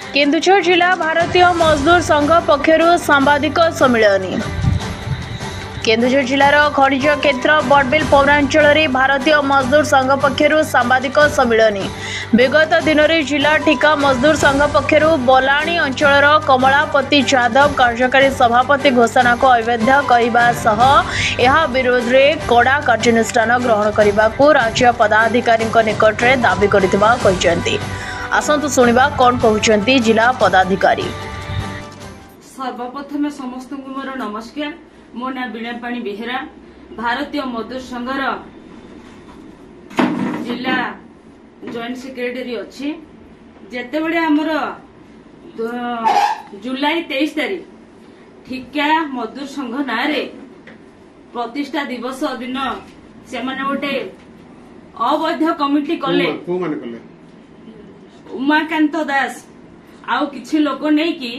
केन्दुझर जिला भारतीय मजदूर संघ पक्षर सांबादिक सम्मिलनी। केन्दुझर जिलार खनिज क्षेत्र बड़बिल पौरांचल भारतीय मजदूर संघ पक्षर सांबादिक सम्मिलनी। विगत दिन में जिला ठिका मजदूर संघ पक्षर बलाणी अंचल कमलापति यादव कार्यकारी सभापति घोषणा को अवैध कहवा विरोध में कड़ा कार्यानुष्ठान ग्रहण करने को राज्य पदाधिकारी निकट में दाबी कर आसतु शुणा कौन कहते जिला पदाधिकारी। सर्वप्रथम समस्त को मोर नमस्कार। मो ना बीणापाणी बेहेरा, भारतीय मजदूर संघर जिला जॉइंट सेक्रेटरी अच्छी। जेते बड़े आमर जुलाई 23 तारीख ठिका मजदूर संघ ना प्रतिष्ठा दिवस दिन से गोटे अवैध कमिटी कले उमाकांत दास आउ किछि लोक नहीं कि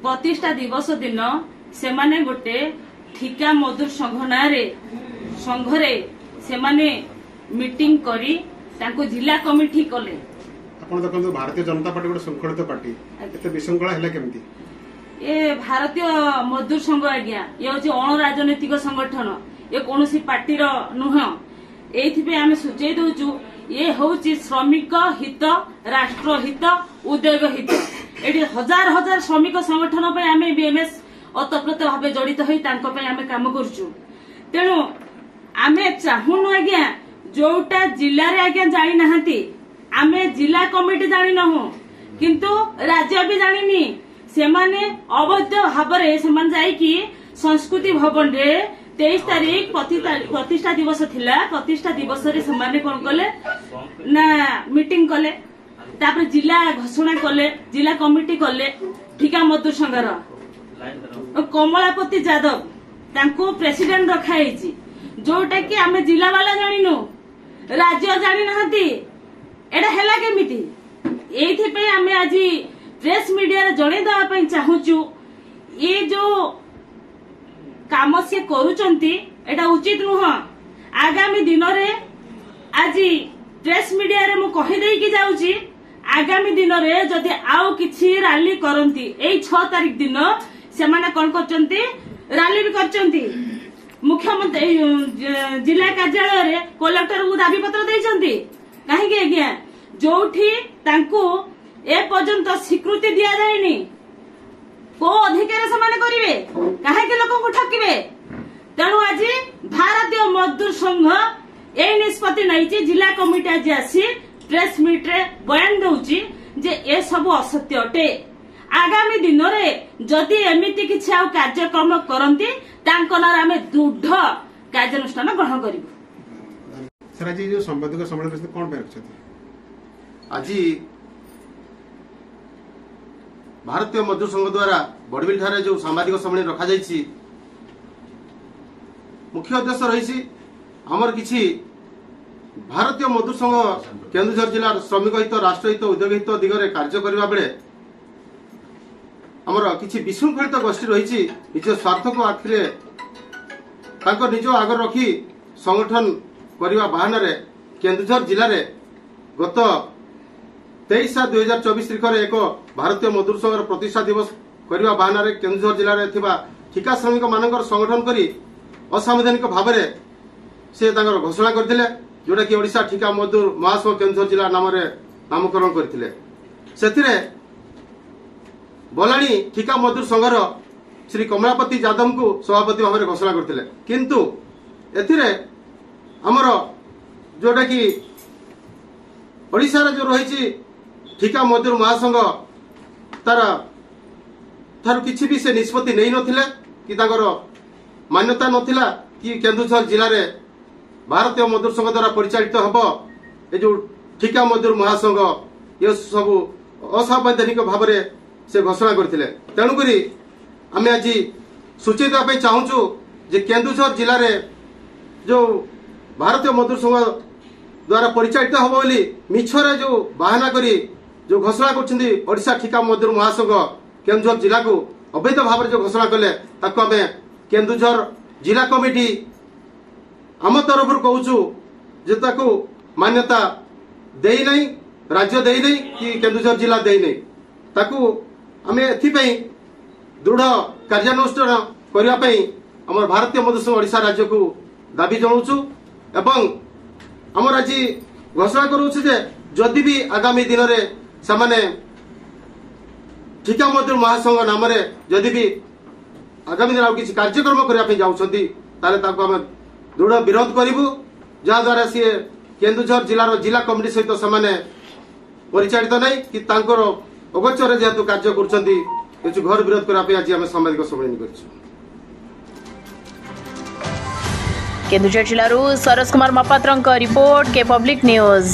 प्रतिष्ठा दिवस दिन से माने गोटे ठिका मजदूर संघ ना संघरे से माने मीटिंग करी तांको जिला कमिटी कले। आपण देखंतु भारतीय जनता पार्टी गोटे संगठित पार्टी एते विशृंखला हैला केमती? ए भारतीय मजदूर संघ आज्ञा ये होची अण राजनीतिक संगठन, ये कोनोसी पार्टी रो नुह। एथिबे आमे सूचय दोचु ये होची श्रमिक हित, राष्ट्र हित, उद्योग हित। एठी हजार हजार श्रमिक संगठन पे आमे बीएमएस अतप्रत भाव जड़ित होई तांको पे आमे काम करछु। तेणु आमे चाहुनु आज्ञा जोटा जिल्ला रे आज्ञा जानि नहांती, आमे जिला कमिटी जानि नहु किंतु राज्य भी जानिनी। सेमाने अवैध भाबरे सेमान जाई कि संस्कृति भवन रे 23 तारीख प्रतिष्ठा दिवस थिला। प्रतिष्ठा दिवस रे सेमाने कोन कले ना मीटिंग कले, तापर जिला घोषणा कले, जिला कमिटी कले। ठिका मजदूर संघर कमलापति यादव तांको प्रेसिडेंट रखा है, जोटा कि आमे जिला वाला जानिनु, राज्य जानि नहती। एडा हैला केमिति? एथि पे आमे आज प्रेस मीडिया रे जणे दवा पई चाहूचु ये जो काम से करूचंती एटा उचित नुह। आगामी दिन रे आज प्रेस मीडिया रे मु कहि देई कि जाउची, आगामी दिन रे जदि आउ किछि रैली करंती एई 6 तारीख दिन से माने कोन करचंती रैली भी करचंती। मुख्यमंत्री जिला कार्यालय रे कलेक्टर को दाबी पत्र देइचंती। काहे कि आज्ञा जोठी तांको ए पर्यंत स्वीकृति दिया जायनी, को अधिकार से माने करिवे, काहे कि लोक को ठकिवे। तेणु आज भारतीय मजदूर संघ ए निष्पत्ति नैची। जिला कमिटी आज आसी प्रेस मीट रे बयान दउची जे ए सब असत्य अटे। आगामी दिन रे जदि एमिति किछि आ कार्यक्रम करंती तांको नार आमे दृढ़ कार्यानुष्ठान ग्रहण करिवु। सर आज जो संवादक सम्मेलन कोन पे रखछथि? आज भारतीय मजदूर संघ द्वारा बड़बिल ठारे जो सांबादिक सम्मेलन रखा जाइछि, मुख्य उद्देश्य रही आमर किछि भारतीय मजदूर संघ केन्दुझर जिला श्रमिक हित, राष्ट्र हित, उद्योग हित दिगरे कार्य करबा बेले आमर किछि विशृंखलित गोष्ठी रही निज स्वार्थ को आखिरे तांको निज आगर रखी संगठन करबा बहाना रे केन्दुझर जिले रे गत 23/7/2024 तारिख रे एक भारतीय मजदूर संघर प्रतिष्ठा दिवस करबा बहाना रे केन्दुझर जिले रे थिबा ठिका श्रमिक मानकर संगठन करी असंवैधानिक भाव में से तांकर घोषणा करथिले, जोटा कि ओडिशा ठिका मजदूर महासंघ केन्दुझर जिला नाम रे नामकरण करथिले। सेथिरे बलाणी ठिका मजदूर संघर श्री कमलापति यादव को सभापति भाव में घोषणा करथिले, किंतु एथिरे हमर जोटा कि ओडिशा रे जो रही ठिका मजदूर महासंघ तार थारु किछि भी से निष्पत्ति नहीं नथिले कि तांकर मान्यता नथिला कि केन्दुझर जिले रे भारतीय मजदूर संघ द्वारा परिचालित हब ए जो ठिका मजदूर महासंघ ये सब असंवैधानिक भाव में से घोषणा करथिले। तेणु करी आमे आज सूचित देवा पई चाहूचु जे केन्दुझर जिले रे जो भारतीय मजदूर संघ द्वारा परिचालित हब बोली मिछरे जो बहाना करी जो घोषणा करछिंदी ओडिशा ठिका मजदूर महासंघ केन्दुझर जिला को अवैध भाव में जो घोषणा कले ताको आमे केन्दुझर जिला कमिटी आम तरफ कहूँ जे ताको मान्यता देई नहीं, राज्य देई नहीं कि केन्दुझर जिला देई नहीं। ताकू आमे एथिपई दृढ़ कार्यानुष्ठान करबा पई हमर भारतीय मजदूर संघ ओडिशा राज्य को दाबी जनाउछु एवं हमर आज घोषणा करूछु जे जदि भी आगामी दिन रे समाने ठिका मजदूर महासंघ नाम रे जदि भी आगामी दिन किसी कार्यक्रम करने जाऊँगी ताले दृढ़ विरोध करूँ जहाद्वारा सी केन्दुझर जिलार जिला कमिटी सहित से परिचालित नहीं कि अगोचर जेहेतु कार्य कर घर विरोध करने आज आम साम्बादिक सम्मेलन कर केन्दुझर जिल्लारू सरस कुमार महापात्रଙ୍କ रिपोर्ट के पब्लिक न्यूज।